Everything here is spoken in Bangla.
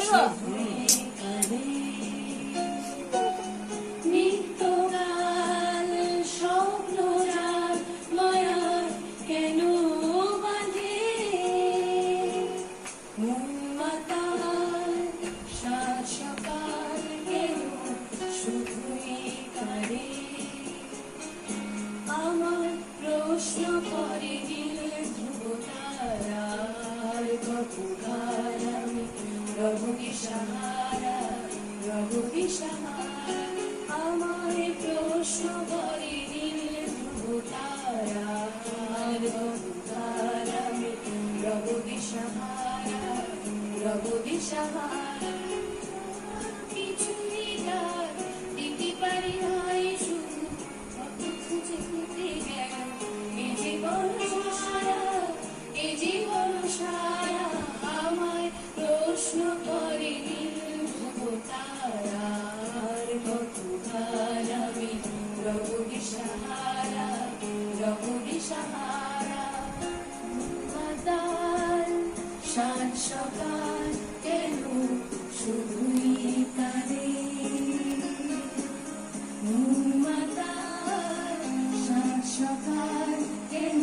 গো। নিত্যকাল স্বপ্নরাত মায়ার কেন বাঁধে মনমাতাল সাত সকাল কেন শুধুই কাঁদে আমার প্রশ্ন করে দিলে ধ্রুবতারার কপুকার আমি রঘু দিশাহারা রঘু দিশাহারা আমায় প্রশ্ন করে দিলে ধ্রুবতারার কপুকার আমি রঘু দিশাহারা রঘু দিশাহারা কিছুই তার দিতে পারি নাই শুধু কত খুঁজে খুঁজে গেল এ জীবন সারা এ জীবন সারা আমায় প্রশ্ন করে দিল ধ্রুবতারার কতকাল আমি রঘু দিশাহারা রঘু দিশাহারা মাতাল সাত সকাল কেন শুধুই কাঁদে মাতাল সাত সকাল কেন